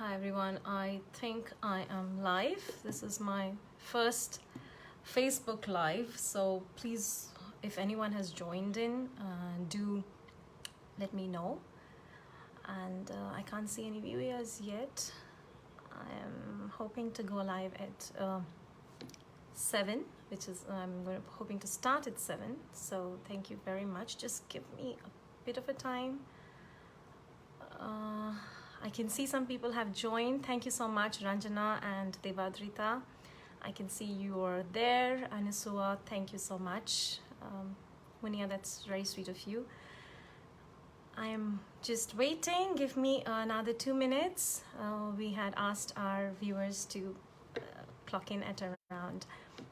Hi everyone, I think I am live. This is my first Facebook live, so please, if anyone has joined in, do let me know. And I can't see any viewers yet. I am hoping to go live at 7, which is hoping to start at 7. So thank you very much. Just give me a bit of a time. I can see some people have joined. Thank you so much, Ranjana and Devadrita. I can see you are there. Anisua, thank you so much. Munia, that's very sweet of you. I am just waiting. Give me another 2 minutes. We had asked our viewers to clock in at around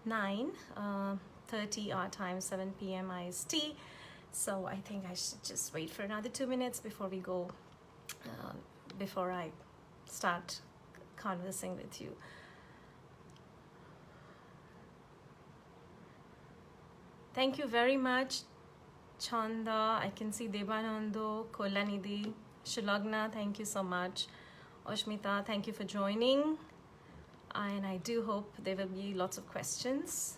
9:30 our time, 7 p.m. IST. So I think I should just wait for another 2 minutes before we go. Before I start conversing with you. Thank you very much, Chanda. I can see Debanando, Kolanidhi, Shilagna, thank you so much. Oshmita, thank you for joining. And I do hope there will be lots of questions.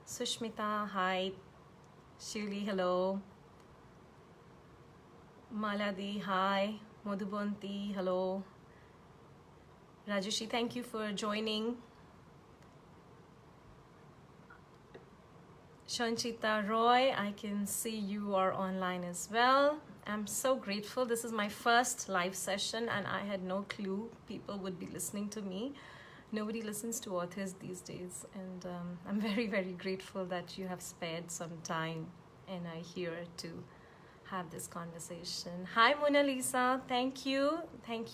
Sushmita, hi. Shuli, hello. Maladi, hi. Madhubonti, hello. Rajeshi, thank you for joining. Shanchita Roy, I can see you are online as well. I'm so grateful. This is my first live session and I had no clue people would be listening to me. Nobody listens to authors these days, and I'm very, very grateful that you have spared some time and are here to have this conversation. Hi Mona Lisa, thank you,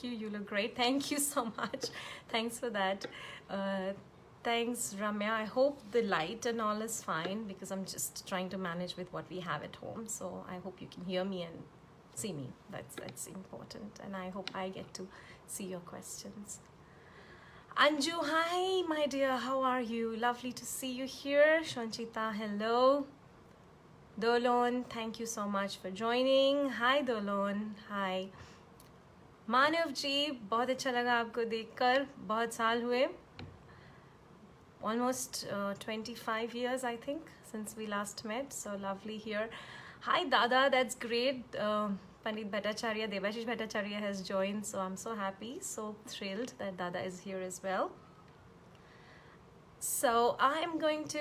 you look great. Thank you so much. Thanks for that. Thanks Ramya. I hope the light and all is fine because I'm just trying to manage with what we have at home, so I hope you can hear me and see me. That's important, and I hope I get to see your questions. Anju, hi my dear, how are you? Lovely to see you here. Shanchita, hello. Dolon, thank you so much for joining. Hi Dolon, hi. मानव जी, बहुत अच्छा लगा आपको देखकर. बहुत साल हुए. Almost 25 years, I think, since we last met. So lovely here. Hi Dada, that's great. Pandit Bhattacharya, Devashish Bhattacharya has joined, so I'm so happy, so thrilled that Dada is here as well. So I'm going to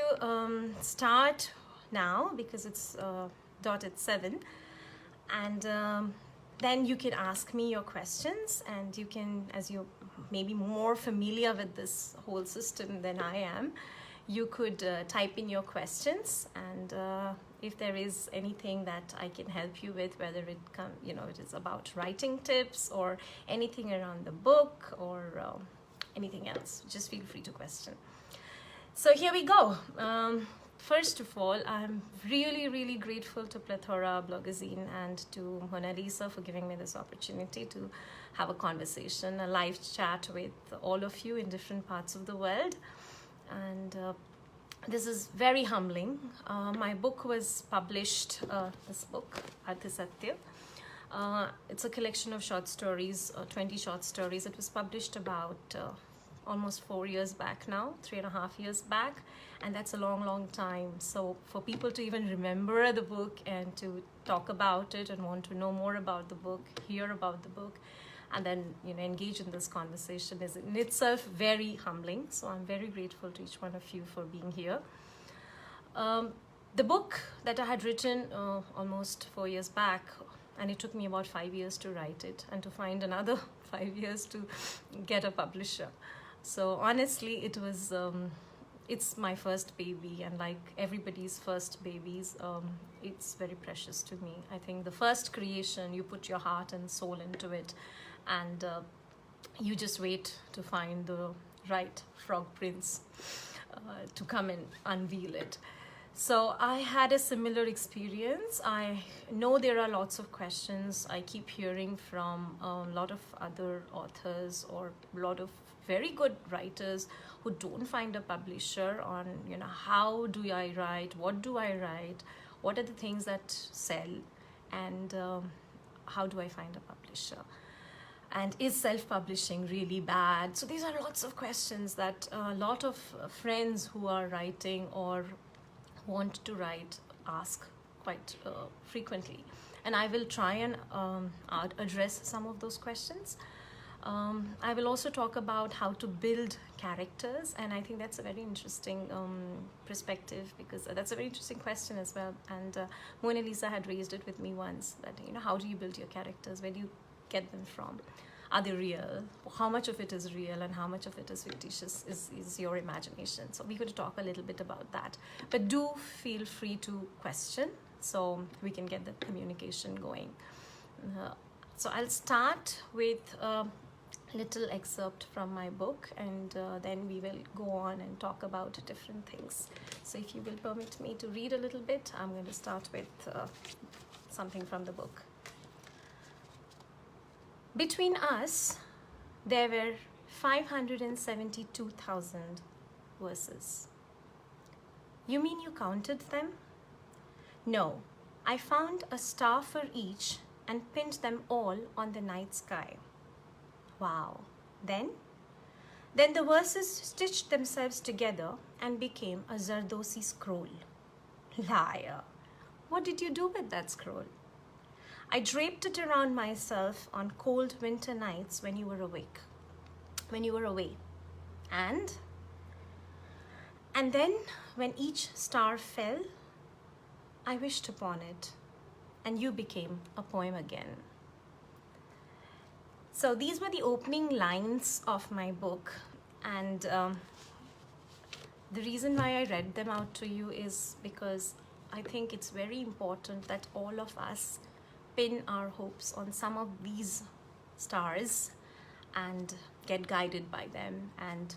start now because it's dot at 7, and then you can ask me your questions, and you can, as you're maybe more familiar with this whole system than I am, you could type in your questions, and if there is anything that I can help you with, whether it it is about writing tips or anything around the book or anything else, just feel free to question. So here we go. First of all, I'm really, really grateful to Plethora Blogazine and to Mona Lisa for giving me this opportunity to have a conversation, a live chat with all of you in different parts of the world. And this is very humbling. My book was published, this book, Ardh Satya. It's a collection of short stories, 20 short stories. It was published about almost 4 years back now, 3.5 years back, and that's a long, long time. So for people to even remember the book and to talk about it and want to know more about the book, hear about the book, and then engage in this conversation is in itself very humbling. So I'm very grateful to each one of you for being here. The book that I had written almost 4 years back, and it took me about 5 years to write it and to find another 5 years to get a publisher. So honestly, it was it's my first baby, and like everybody's first babies, it's very precious to me. I think the first creation, you put your heart and soul into it, and you just wait to find the right frog prince to come and unveil it. So I had a similar experience. I know there are lots of questions I keep hearing from a lot of other authors or a lot of very good writers who don't find a publisher on, how do I write, what do I write, what are the things that sell, and how do I find a publisher. And is self-publishing really bad? So these are lots of questions that a lot of friends who are writing or want to write ask quite frequently. And I will try and address some of those questions. I will also talk about how to build characters, and I think that's a very interesting perspective, because that's a very interesting question as well. And Mona Lisa had raised it with me once, that how do you build your characters? Where do you get them from? Are they real? How much of it is real and how much of it is fictitious is your imagination? So we're going to talk a little bit about that. But do feel free to question so we can get the communication going. So I'll start with a little excerpt from my book, and then we will go on and talk about different things. So if you will permit me to read a little bit, I'm going to start with something from the book. Between us, there were 572,000 verses. You mean you counted them? No, I found a star for each and pinned them all on the night sky. Wow. Then the verses stitched themselves together and became a Zardosi scroll. Liar. What did you do with that scroll? I draped it around myself on cold winter nights when you were away. And then when each star fell, I wished upon it, and you became a poem again. So these were the opening lines of my book, and the reason why I read them out to you is because I think it's very important that all of us pin our hopes on some of these stars and get guided by them. And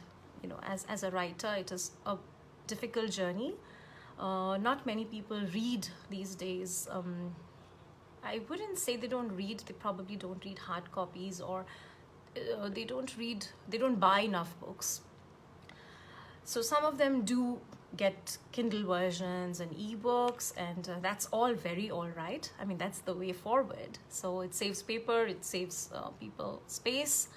as a writer, it is a difficult journey. Not many people read these days. I wouldn't say they don't read. They probably don't read hard copies, or they don't buy enough books. So some of them do get Kindle versions and ebooks, and that's all right. I mean, that's the way forward. So it saves paper, it saves people space.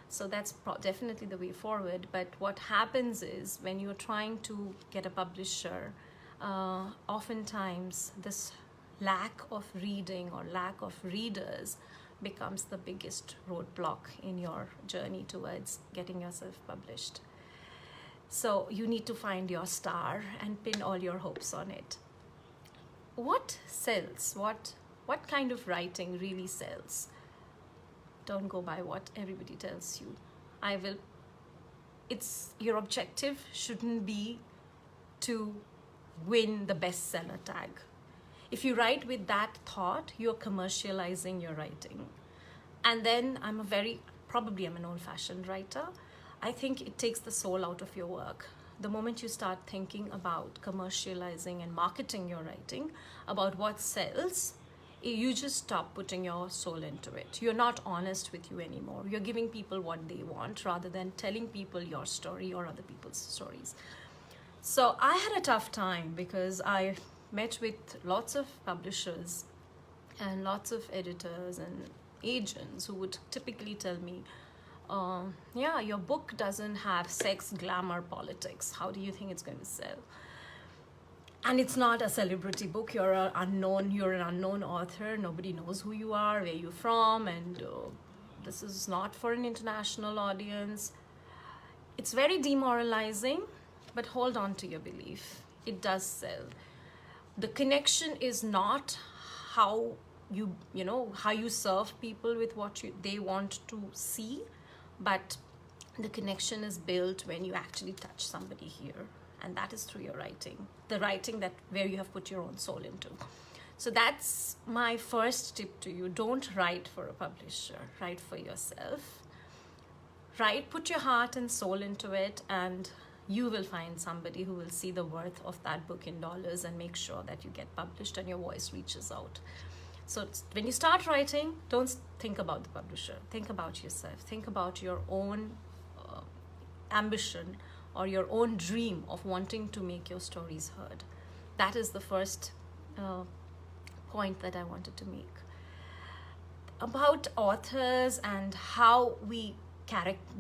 So that's definitely the way forward. But what happens is, when you're trying to get a publisher, oftentimes this lack of reading or lack of readers becomes the biggest roadblock in your journey towards getting yourself published. So you need to find your star and pin all your hopes on it. What sells? What kind of writing really sells? Don't go by what everybody tells you. Your objective shouldn't be to win the bestseller tag. If you write with that thought, you're commercializing your writing. And then I'm an old-fashioned writer. I think it takes the soul out of your work. The moment you start thinking about commercializing and marketing your writing, about what sells, you just stop putting your soul into it. You're not honest with you anymore. You're giving people what they want rather than telling people your story or other people's stories. So I had a tough time, because I met with lots of publishers and lots of editors and agents who would typically tell me, your book doesn't have sex, glamour, politics. How do you think it's going to sell? And it's not a celebrity book. You're an unknown author. Nobody knows who you are, where you're from, and this is not for an international audience. It's very demoralizing, but hold on to your belief. It does sell. The connection is not how you serve people with what they want to see, but the connection is built when you actually touch somebody here, and that is through your writing, the writing where you have put your own soul into. So that's my first tip to you. Don't write for a publisher, write for yourself. Put your heart and soul into it, and you will find somebody who will see the worth of that book in dollars and make sure that you get published and your voice reaches out. So when you start writing, don't think about the publisher. Think about yourself. Think about your own ambition or your own dream of wanting to make your stories heard. That is the first point that I wanted to make. about authors and how we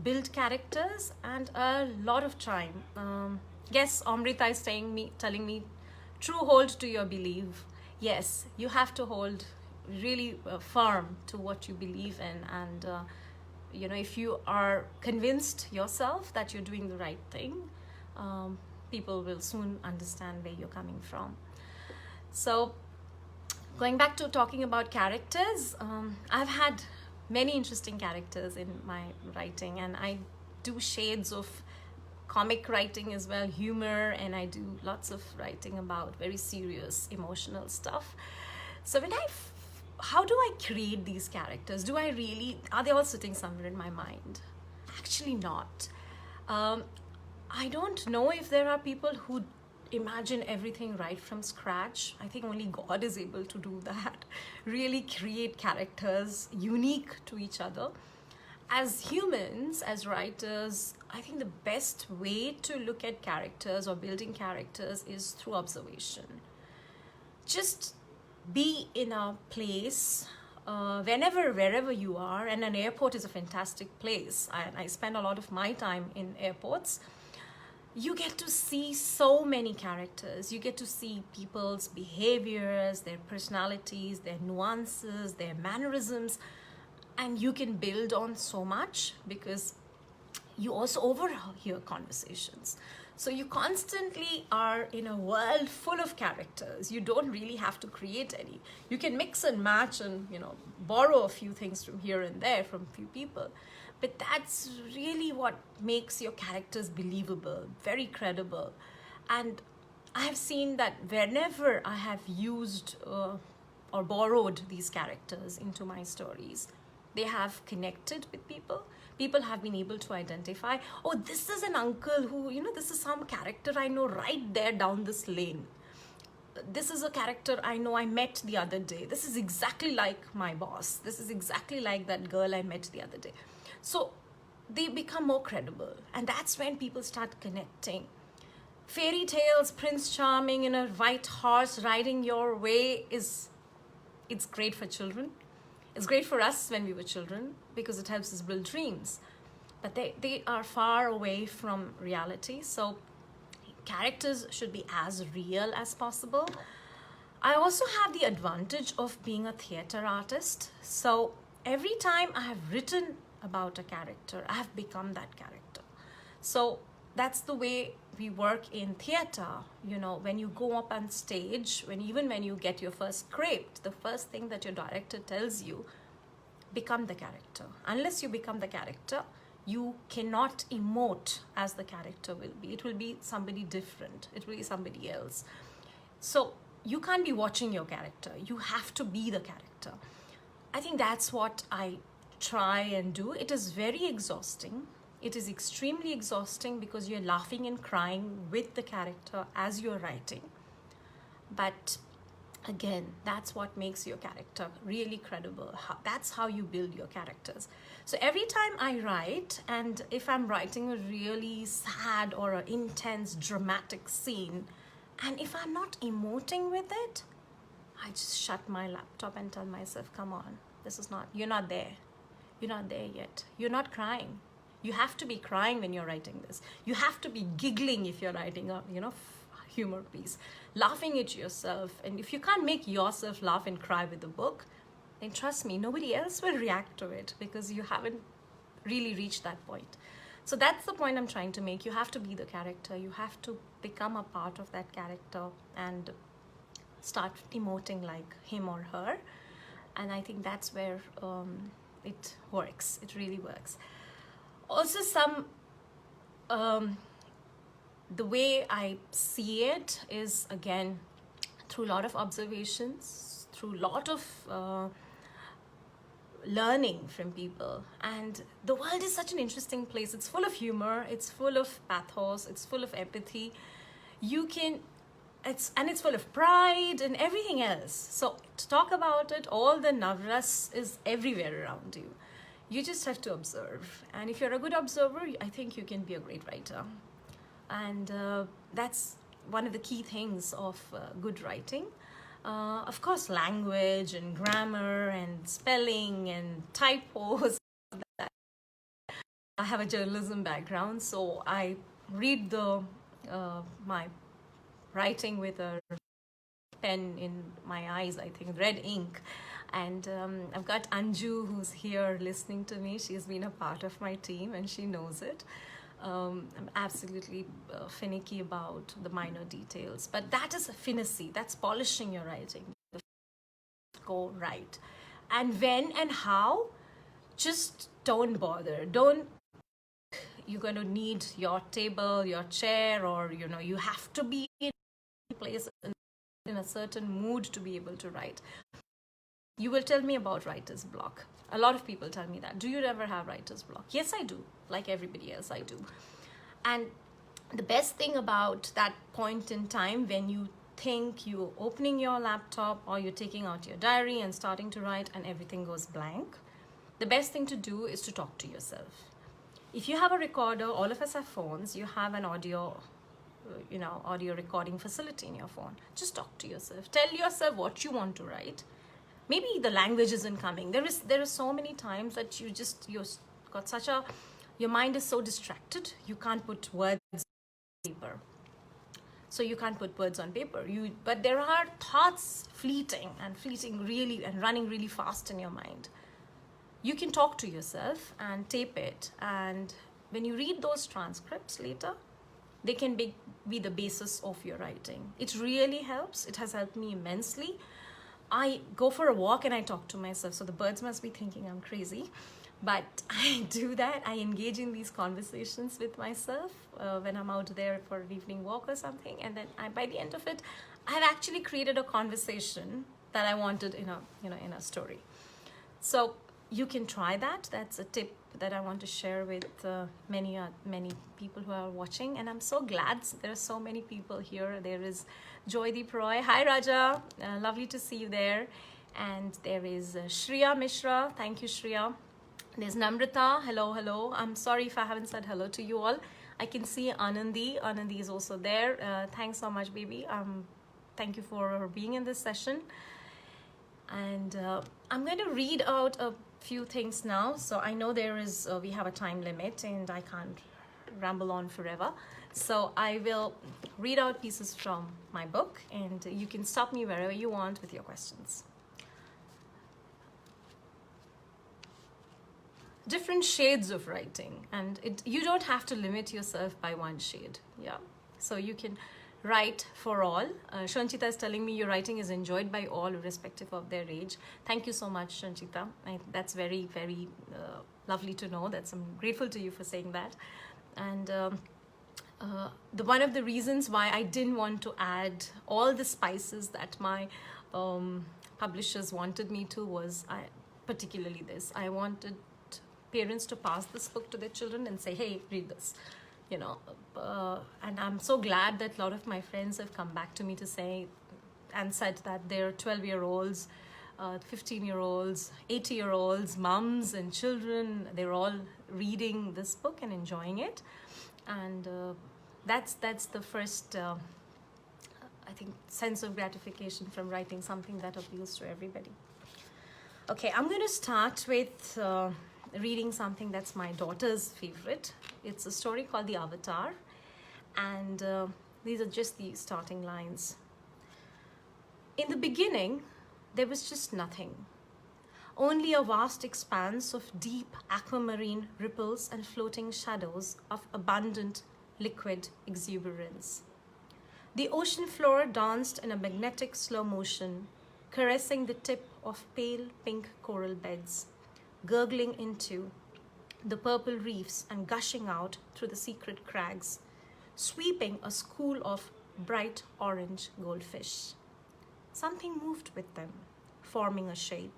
build characters, and a lot of time. Yes, Amrita is telling me, true, hold to your belief. Yes, you have to hold really firm to what you believe in, and if you are convinced yourself that you're doing the right thing, people will soon understand where you're coming from. So going back to talking about characters, I've had many interesting characters in my writing, and I do shades of comic writing as well, humor, and I do lots of writing about very serious emotional stuff. So how do I create these characters? Are they all sitting somewhere in my mind? Actually not. I don't know if there are people who imagine everything right from scratch. I think only God is able to do that. Really create characters unique to each other. As humans, as writers, I think the best way to look at characters or building characters is through observation. Just be in a place, wherever you are, and an airport is a fantastic place. I spend a lot of my time in airports. You get to see so many characters. You get to see people's behaviors, their personalities, their nuances, their mannerisms, and you can build on so much because you also overhear conversations. So you constantly are in a world full of characters. You don't really have to create any. You can mix and match and borrow a few things from here and there from a few people. But that's really what makes your characters believable, very credible. And I have seen that whenever I have used or borrowed these characters into my stories, they have connected with people. People have been able to identify, oh, this is an uncle who, this is some character I know right there down this lane. This is a character I know I met the other day. This is exactly like my boss. This is exactly like that girl I met the other day. So they become more credible. And that's when people start connecting. Fairy tales, Prince Charming in a white horse riding your way it's great for children. It's great for us when we were children because it helps us build dreams. But they are far away from reality. So characters should be as real as possible. I also have the advantage of being a theater artist. So every time I have written about a character, I have become that character. So that's the way we work in theater. When you go up on stage, even when you get your first script, the first thing that your director tells you, become the character. Unless you become the character, you cannot emote as the character will be. It will be somebody different. It will be somebody else. So you can't be watching your character. You have to be the character. I think that's what I try and do. It is very exhausting. It is extremely exhausting because you're laughing and crying with the character as you're writing. But again, that's what makes your character really credible. That's how you build your characters. So every time I write, and if I'm writing a really sad or an intense dramatic scene, and if I'm not emoting with it, I just shut my laptop and tell myself, come on, you're not there. You're not there yet. You're not crying. You have to be crying when you're writing this. You have to be giggling if you're writing a, humor piece, laughing at yourself. And if you can't make yourself laugh and cry with the book, then trust me, nobody else will react to it because you haven't really reached that point. So that's the point I'm trying to make. You have to be the character. You have to become a part of that character and start emoting like him or her. And I think that's where it works. It really works. Also, the way I see it is, again, through a lot of observations, through a lot of learning from people. And the world is such an interesting place. It's full of humor, it's full of pathos, it's full of empathy. It's full of pride and everything else. So to talk about it, all the navras is everywhere around you. You just have to observe. And if you're a good observer, I think you can be a great writer. And that's one of the key things of good writing. Of course, language and grammar and spelling and typos. I have a journalism background, so I read my writing with a pen in my eyes, I think, red ink. And I've got Anju who's here listening to me. She's been a part of my team and she knows it. I'm absolutely finicky about the minor details, but that is a finesse. That's polishing your writing. Go right. And when and how, just don't bother. You're going to need your table, your chair, or you have to be in a place in a certain mood to be able to write. You will tell me about writer's block. A lot of people tell me that. Do you ever have writer's block? Yes, I do. Like everybody else, I do. And the best thing about that point in time when you think you're opening your laptop or you're taking out your diary and starting to write and everything goes blank, the best thing to do is to talk to yourself. If you have a recorder, all of us have phones, you have an audio recording facility in your phone. Just talk to yourself. Tell yourself what you want to write. Maybe the language isn't coming. There are so many times that your mind is so distracted, you can't put words on paper. So you can't put words on paper. But there are thoughts fleeting really and running really fast in your mind. You can talk to yourself and tape it. And when you read those transcripts later, they can be the basis of your writing. It really helps. It has helped me immensely. I go for a walk and I talk to myself. So the birds must be thinking I'm crazy. But I do that. I engage in these conversations with myself when I'm out there for an evening walk or something. And then by the end of it, I've actually created a conversation that I wanted in a story. So you can try that. That's a tip that I want to share with many people who are watching. And I'm so glad there are so many people here. There is Joydeep Roy. Hi, Raja. Lovely to see you there. And there is Shreya Mishra. Thank you, Shreya. There's Namrata. Hello. I'm sorry if I haven't said hello to you all. I can see Anandi. Anandi is also there. Thanks so much, baby. Thank you for being in this session. And I'm going to read out a few things now. So I know we have a time limit and I can't ramble on forever. So I will read out pieces from my book and you can stop me wherever you want with your questions. Different shades of writing, and you don't have to limit yourself by one shade. Yeah, so you can write for all. Shanchita is telling me your writing is enjoyed by all irrespective of their age. Thank you so much, Shanchita. That's very, very lovely to know. I'm grateful to you for saying that. And one of the reasons why I didn't want to add all the spices that my publishers wanted me to was particularly this. I wanted parents to pass this book to their children and say, hey, read this, and I'm so glad that a lot of my friends have come back to me to say and said that their 12-year-olds, 15-year-olds, 80-year-olds, mums and children, they're all reading this book and enjoying it. And that's the first, I think, sense of gratification from writing something that appeals to everybody. Okay, I'm going to start with reading something that's my daughter's favorite. It's a story called The Avatar, and these are just the starting lines. In the beginning, there was just nothing. Only a vast expanse of deep aquamarine ripples and floating shadows of abundant liquid exuberance. The ocean floor danced in a magnetic slow motion, caressing the tip of pale pink coral beds, gurgling into the purple reefs and gushing out through the secret crags, sweeping a school of bright orange goldfish. Something moved with them, forming a shape,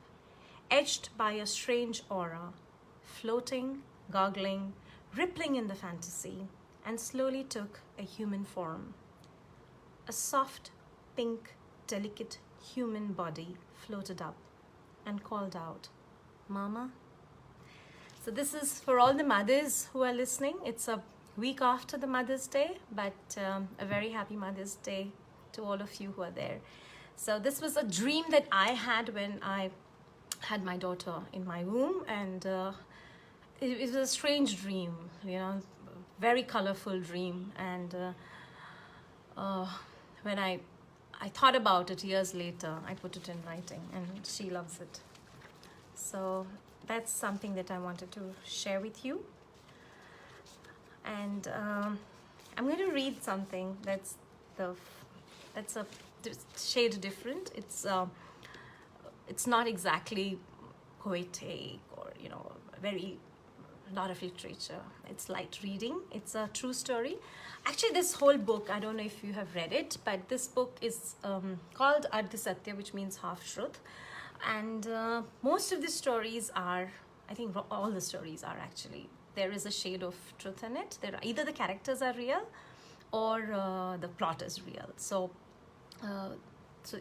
edged by a strange aura, floating, gargling, rippling in the fantasy, and slowly took a human form. A soft, pink, delicate human body floated up and called out, Mama. So this is for all the mothers who are listening. It's a week after the Mother's Day, but a very happy Mother's Day to all of you who are there. So this was a dream that I had when I had my daughter in my womb, and it was a strange dream, you know, very colorful dream. And when I thought about it years later, I put it in writing, and she loves it. So that's something that I wanted to share with you. And I'm going to read something that's a shade different. It's not exactly poetic or, you know, very lot of literature. It's light reading. It's a true story. Actually, this whole book, I don't know if you have read it, but this book is called Ardh Satya, which means half truth. And most of the stories are, I think all the stories are actually, there is a shade of truth in it. There are either the characters are real or the plot is real. So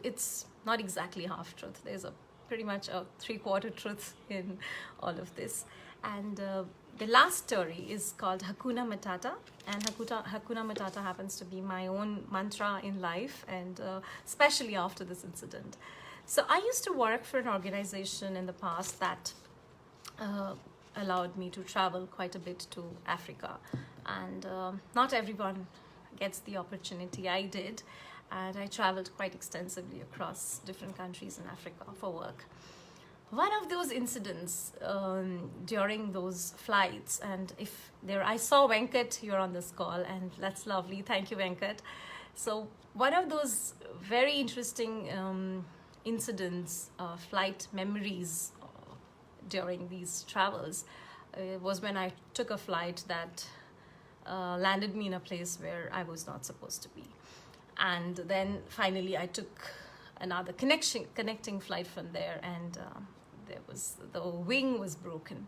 it's not exactly half truth. There's a pretty much a 3/4 truth in all of this. And the last story is called Hakuna Matata, and Hakuna Matata happens to be my own mantra in life, and especially after this incident. So I used to work for an organization in the past that allowed me to travel quite a bit to Africa, and not everyone gets the opportunity. I did, and I traveled quite extensively across different countries in Africa for work. One of those incidents during those flights, and I saw Venkat, you're on this call, and that's lovely. Thank you, Venkat. So one of those very interesting incidents, flight memories during these travels was when I took a flight that landed me in a place where I was not supposed to be. And then finally I took another connecting flight from there, and the wing was broken.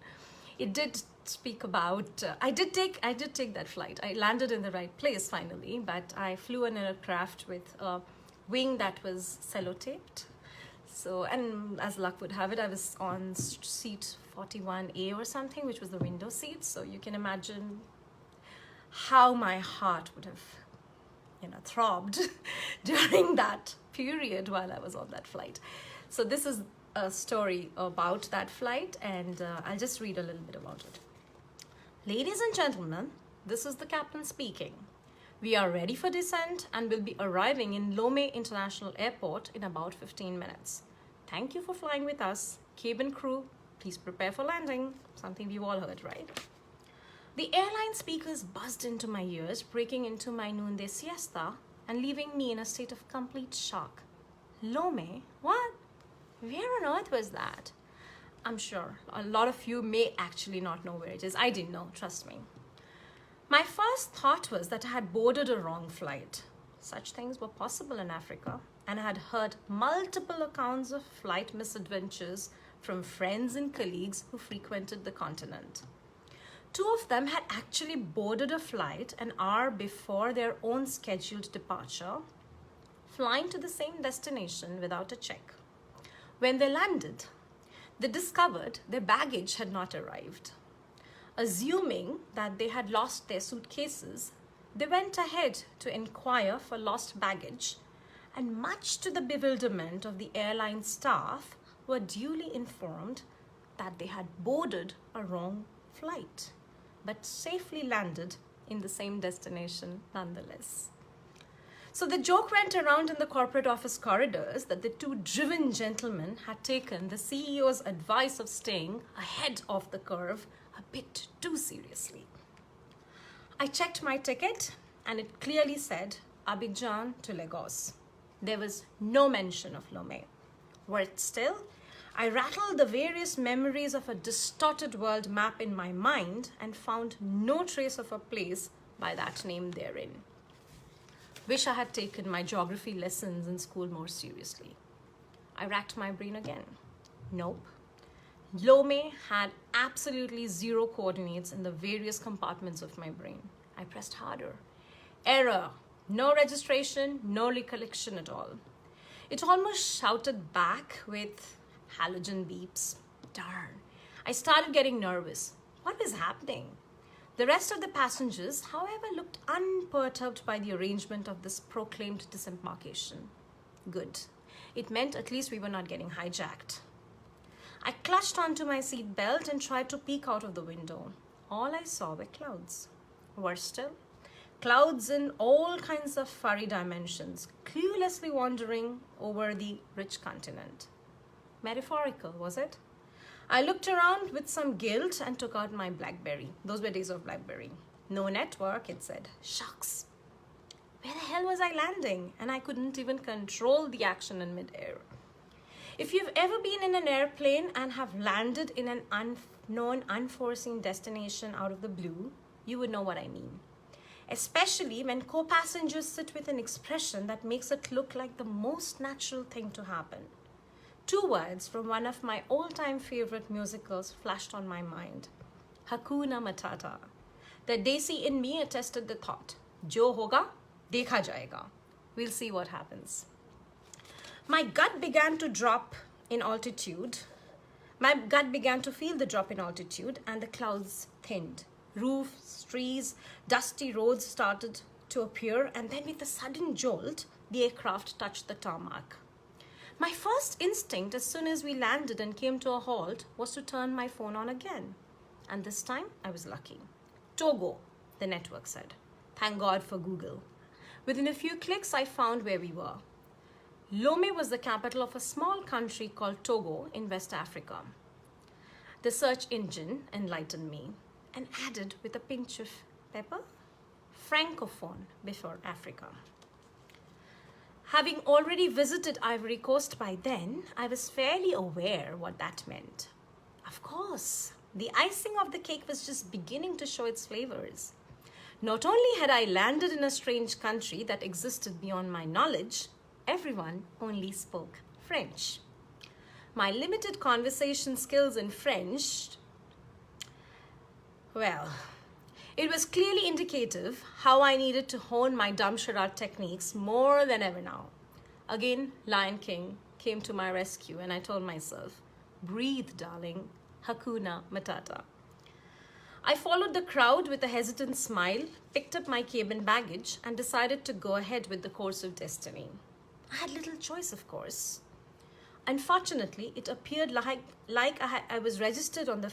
It did speak about I did take that flight. I landed in the right place finally, but I flew an aircraft with a wing that was sellotaped. So, and as luck would have it, I was on seat 41A or something, which was the window seat. So you can imagine how my heart would have, you know, throbbed during that period while I was on that flight. So this is a story about that flight, and I'll just read a little bit about it. Ladies and gentlemen, this is the captain speaking. We are ready for descent and will be arriving in Lomé International Airport in about 15 minutes. Thank you for flying with us. Cabin crew, please prepare for landing. Something we've all heard, right? The airline speakers buzzed into my ears, breaking into my noonday siesta and leaving me in a state of complete shock. Lomé? What? Where on earth was that? I'm sure a lot of you may actually not know where it is. I didn't know, trust me. My first thought was that I had boarded a wrong flight. Such things were possible in Africa, and I had heard multiple accounts of flight misadventures from friends and colleagues who frequented the continent. Two of them had actually boarded a flight an hour before their own scheduled departure, flying to the same destination without a check. When they landed, they discovered their baggage had not arrived. Assuming that they had lost their suitcases, they went ahead to inquire for lost baggage, and much to the bewilderment of the airline staff, were duly informed that they had boarded a wrong flight, but safely landed in the same destination nonetheless. So the joke went around in the corporate office corridors that the two driven gentlemen had taken the CEO's advice of staying ahead of the curve a bit too seriously. I checked my ticket, and it clearly said Abidjan to Lagos. There was no mention of Lomé. Worse still, I rattled the various memories of a distorted world map in my mind and found no trace of a place by that name therein. Wish I had taken my geography lessons in school more seriously. I racked my brain again. Nope. Lomé had absolutely zero coordinates in the various compartments of my brain. I pressed harder. Error. No registration, no recollection at all. It almost shouted back with halogen beeps. Darn. I started getting nervous. What was happening? The rest of the passengers, however, looked unperturbed by the arrangement of this proclaimed disembarkation. Good. It meant at least we were not getting hijacked. I clutched onto my seat belt and tried to peek out of the window. All I saw were clouds. Worse still, clouds in all kinds of furry dimensions, cluelessly wandering over the rich continent. Metaphorical, was it? I looked around with some guilt and took out my BlackBerry. Those were days of BlackBerry. No network, it said. Shucks. Where the hell was I landing? And I couldn't even control the action in midair. If you've ever been in an airplane and have landed in an unknown, unforeseen destination out of the blue, you would know what I mean. Especially when co-passengers sit with an expression that makes it look like the most natural thing to happen. 2 words from one of my all-time favorite musicals flashed on my mind. Hakuna Matata. The Desi in me attested the thought. Jo hoga, dekha jayega. We'll see what happens. My gut began to drop in altitude. My gut began to feel the drop in altitude and the clouds thinned. Roofs, trees, dusty roads started to appear, and then with a sudden jolt, the aircraft touched the tarmac. My first instinct as soon as we landed and came to a halt was to turn my phone on again. And this time I was lucky. Togo, the network said. Thank God for Google. Within a few clicks, I found where we were. Lomé was the capital of a small country called Togo in West Africa. The search engine enlightened me and added with a pinch of pepper, Francophone before Africa. Having already visited Ivory Coast by then, I was fairly aware what that meant. Of course, the icing of the cake was just beginning to show its flavors. Not only had I landed in a strange country that existed beyond my knowledge, everyone only spoke French. My limited conversation skills in French, well, it was clearly indicative how I needed to hone my dumb charade techniques more than ever now. Again, Lion King came to my rescue and I told myself, breathe, darling, Hakuna Matata. I followed the crowd with a hesitant smile, picked up my cabin baggage, and decided to go ahead with the course of destiny. I had little choice, of course. Unfortunately, it appeared like I was registered on the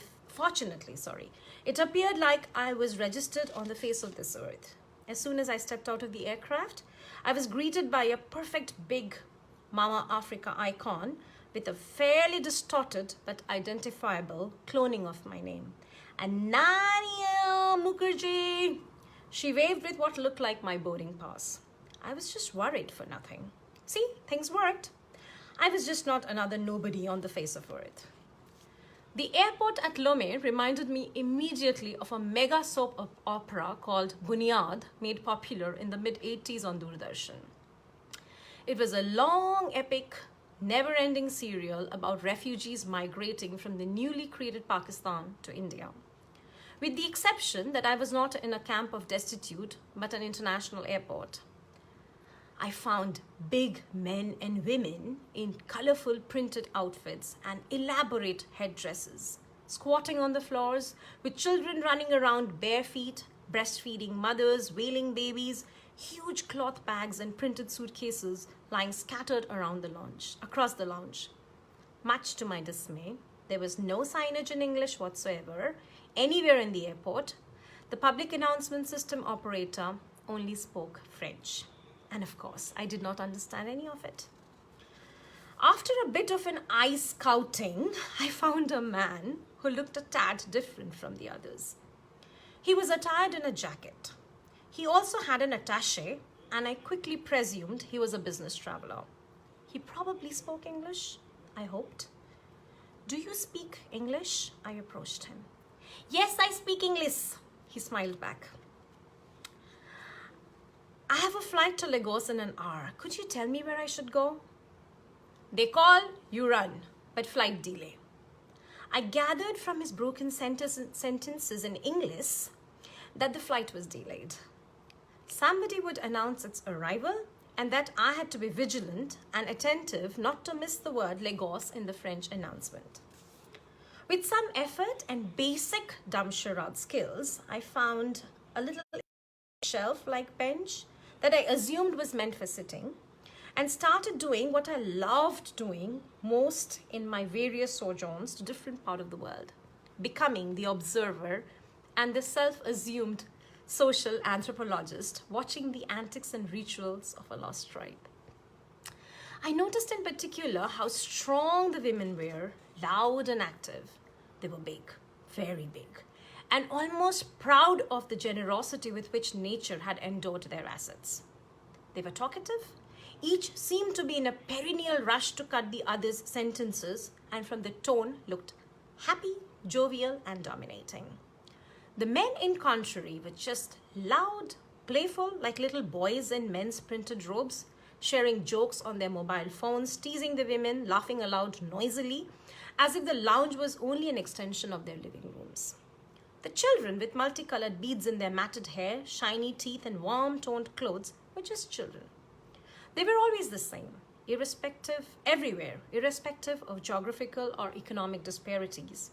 It appeared like I was registered on the face of this earth. As soon as I stepped out of the aircraft, I was greeted by a perfect big Mama Africa icon with a fairly distorted but identifiable cloning of my name. Ananya Mukherjee. She waved with what looked like my boarding pass. I was just worried for nothing. See, things worked. I was just not another nobody on the face of earth. The airport at Lomé reminded me immediately of a mega soap opera called Bunyad, made popular in the mid-80s on Doordarshan. It was a long, epic, never-ending serial about refugees migrating from the newly created Pakistan to India. With the exception that I was not in a camp of destitute, but an international airport. I found big men and women in colorful printed outfits and elaborate headdresses, squatting on the floors, with children running around bare feet, breastfeeding mothers, wailing babies, huge cloth bags and printed suitcases lying scattered across the lounge. Much to my dismay, there was no signage in English whatsoever anywhere in the airport. The public announcement system operator only spoke French. And of course, I did not understand any of it. After a bit of an eye scouting, I found a man who looked a tad different from the others. He was attired in a jacket. He also had an attaché, and I quickly presumed he was a business traveler. He probably spoke English, I hoped. Do you speak English? I approached him. Yes, I speak English, he smiled back. I have a flight to Lagos in an hour. Could you tell me where I should go? They call, you run, but flight delay. I gathered from his broken sentences in English that the flight was delayed. Somebody would announce its arrival and that I had to be vigilant and attentive not to miss the word Lagos in the French announcement. With some effort and basic dumb charade skills, I found a little shelf-like bench that I assumed was meant for sitting, and started doing what I loved doing most in my various sojourns to different parts of the world, becoming the observer and the self-assumed social anthropologist, watching the antics and rituals of a lost tribe. I noticed in particular how strong the women were, loud and active. They were big, very big, and almost proud of the generosity with which nature had endowed their assets. They were talkative. Each seemed to be in a perennial rush to cut the other's sentences, and from the tone looked happy, jovial, and dominating. The men, in contrary, were just loud, playful, like little boys in men's printed robes, sharing jokes on their mobile phones, teasing the women, laughing aloud noisily, as if the lounge was only an extension of their living rooms. The children, with multicolored beads in their matted hair, shiny teeth, and warm-toned clothes, were just children. They were always the same, everywhere, irrespective of geographical or economic disparities.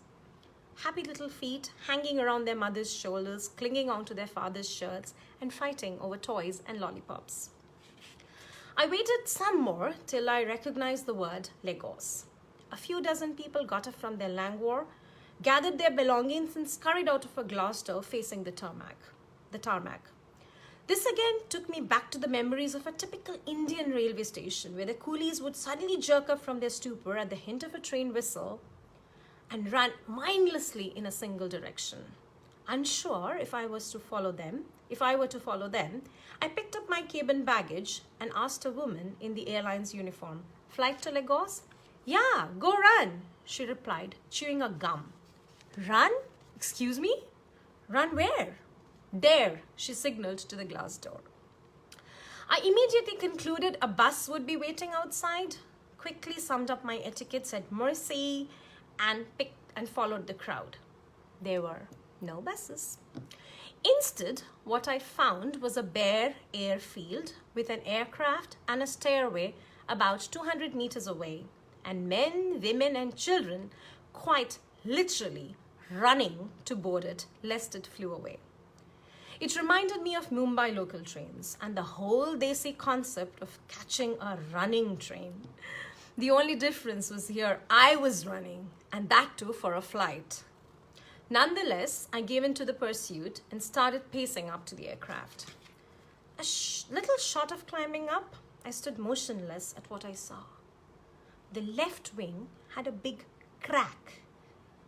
Happy little feet hanging around their mother's shoulders, clinging onto their father's shirts, and fighting over toys and lollipops. I waited some more till I recognized the word Lagos. A few dozen people got up from their languor, gathered their belongings, and scurried out of a glass door facing the tarmac. This again took me back to the memories of a typical Indian railway station, where the coolies would suddenly jerk up from their stupor at the hint of a train whistle and run mindlessly in a single direction. Unsure if I were to follow them, I picked up my cabin baggage and asked a woman in the airline's uniform, "Flight to Lagos?" "Yeah, go run," she replied, chewing a gum. "Run? Excuse me? Run where?" "There," she signaled to the glass door. I immediately concluded a bus would be waiting outside, quickly summed up my etiquette, said mercy, and followed the crowd. There were no buses. Instead, what I found was a bare airfield with an aircraft and a stairway about 200 meters away, and men, women, and children quite literally running to board it lest it flew away. It reminded me of Mumbai local trains and the whole desi concept of catching a running train. The only difference was here I was running, and that too for a flight. Nonetheless, I gave in to the pursuit and started pacing up to the aircraft. A little short of climbing up, I stood motionless at what I saw. The left wing had a big crack.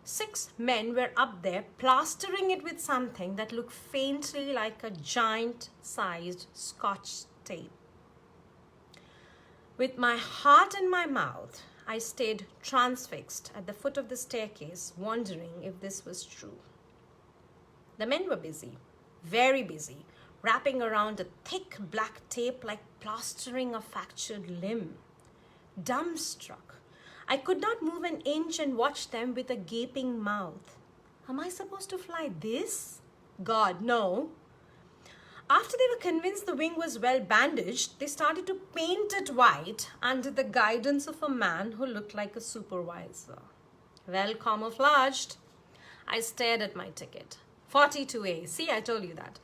6 men were up there plastering it with something that looked faintly like a giant-sized Scotch tape. With my heart in my mouth, I stayed transfixed at the foot of the staircase, wondering if this was true. The men were busy, very busy, wrapping around a thick black tape like plastering a fractured limb. Dumbstruck, I could not move an inch and watched them with a gaping mouth. Am I supposed to fly this? God, no. After they were convinced the wing was well bandaged, they started to paint it white under the guidance of a man who looked like a supervisor. Well camouflaged. I stared at my ticket. 42A. See, I told you that.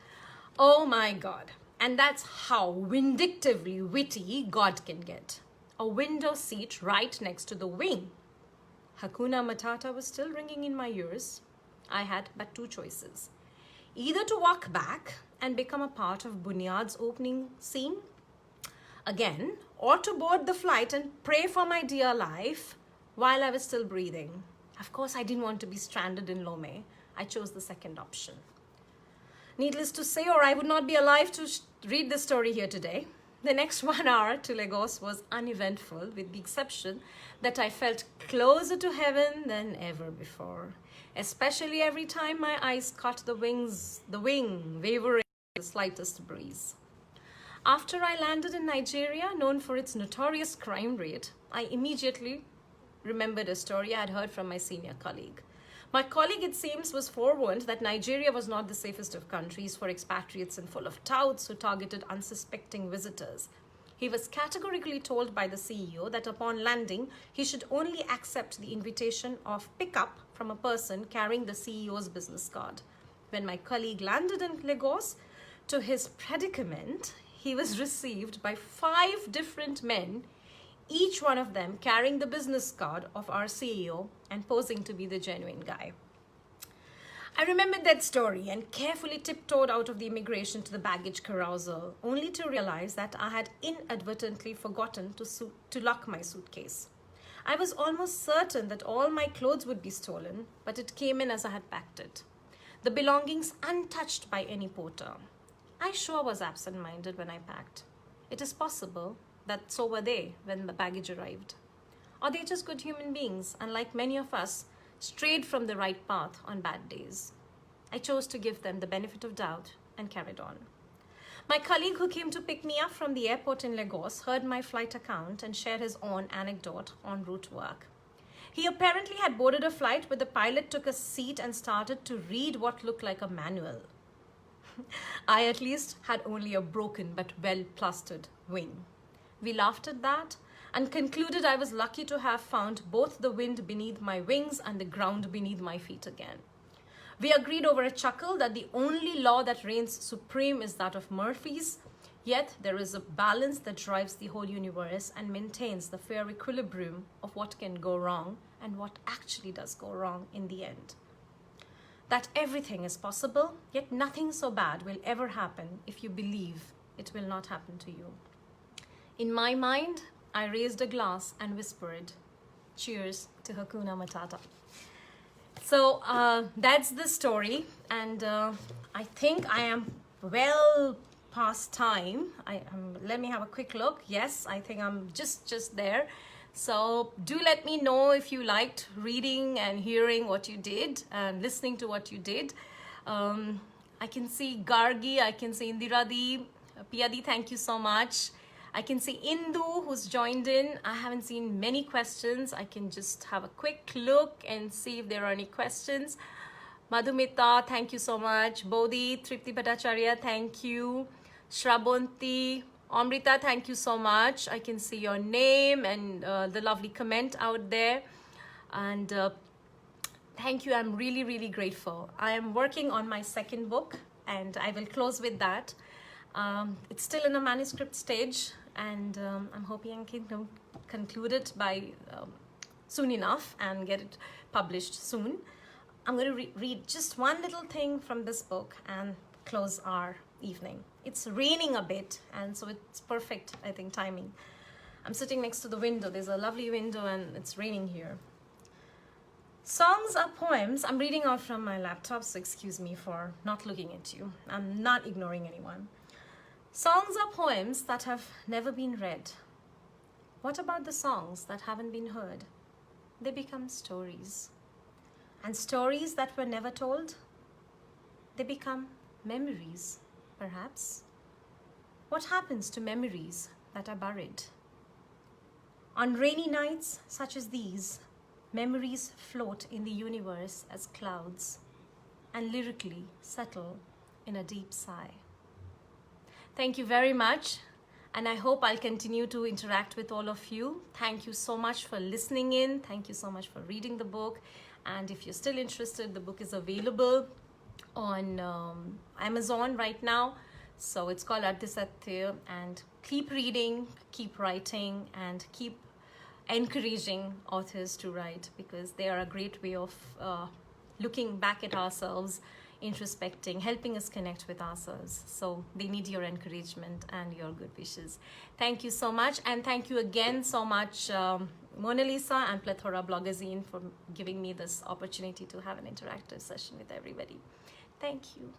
Oh my God. And that's how vindictively witty God can get. A window seat right next to the wing. Hakuna Matata was still ringing in my ears. I had but 2 choices. Either to walk back and become a part of Bunyad's opening scene again, or to board the flight and pray for my dear life while I was still breathing. Of course, I didn't want to be stranded in Lomé. I chose the second option. Needless to say, or I would not be alive to read the story here today. The next 1 hour to Lagos was uneventful, with the exception that I felt closer to heaven than ever before, especially every time my eyes caught the wing wavering in the slightest breeze. After I landed in Nigeria, known for its notorious crime rate, I immediately remembered a story I had heard from my senior colleague. My colleague, it seems, was forewarned that Nigeria was not the safest of countries for expatriates and full of touts who targeted unsuspecting visitors. He was categorically told by the CEO that upon landing, he should only accept the invitation of pickup from a person carrying the CEO's business card. When my colleague landed in Lagos, to his predicament, he was received by 5 different men, each one of them carrying the business card of our CEO and posing to be the genuine guy. I remembered that story and carefully tiptoed out of the immigration to the baggage carousel, only to realize that I had inadvertently forgotten to lock my suitcase. I was almost certain that all my clothes would be stolen, but it came in as I had packed it, the belongings untouched by any porter. I sure was absent-minded when I packed. It is possible that so were they when the baggage arrived. Or they're just good human beings, and like many of us, strayed from the right path on bad days. I chose to give them the benefit of doubt and carried on. My colleague who came to pick me up from the airport in Lagos heard my flight account and shared his own anecdote en route to work. He apparently had boarded a flight where the pilot took a seat and started to read what looked like a manual. I at least had only a broken but well-plastered wing. We laughed at that and concluded I was lucky to have found both the wind beneath my wings and the ground beneath my feet again. We agreed over a chuckle that the only law that reigns supreme is that of Murphy's, yet there is a balance that drives the whole universe and maintains the fair equilibrium of what can go wrong and what actually does go wrong in the end. That everything is possible, yet nothing so bad will ever happen if you believe it will not happen to you. In my mind, I raised a glass and whispered, "Cheers to Hakuna Matata." So that's the story, and I think I am well past time. Let me have a quick look. Yes, I think I'm just there. So do let me know if you liked reading and hearing what you did and listening to what you did. I can see Gargi, I can see Indiradi, Piyadi, thank you so much. I can see Indu who's joined in. I haven't seen many questions. I can just have a quick look and see if there are any questions. Madhumita, thank you so much. Bodhi, Tripti Bhattacharya, thank you. Shrabonti, Amrita, thank you so much. I can see your name and the lovely comment out there. And thank you. I'm really, really grateful. I am working on my second book and I will close with that. It's still in a manuscript stage, and I'm hoping I can conclude it by soon enough and get it published soon. I'm going to read just one little thing from this book and close our evening. It's raining a bit, and so it's perfect, I think, timing. I'm sitting next to the window. There's a lovely window and it's raining here. Songs are poems. I'm reading out from my laptop, so excuse me for not looking at you. I'm not ignoring anyone. Songs are poems that have never been read. What about the songs that haven't been heard? They become stories. And stories that were never told, they become memories, perhaps. What happens to memories that are buried? On rainy nights such as these, memories float in the universe as clouds and lyrically settle in a deep sigh. Thank you very much, and I hope I'll continue to interact with all of you. Thank you so much for listening in. Thank you so much for reading the book. And if you're still interested, the book is available on Amazon right now. So it's called Ardh Satya, and keep reading, keep writing, and keep encouraging authors to write, because they are a great way of looking back at ourselves, introspecting, helping us connect with ourselves. So they need your encouragement and your good wishes. Thank you so much, and thank you again so much, Mona Lisa and Plethora Blogazine, for giving me this opportunity to have an interactive session with everybody. Thank you.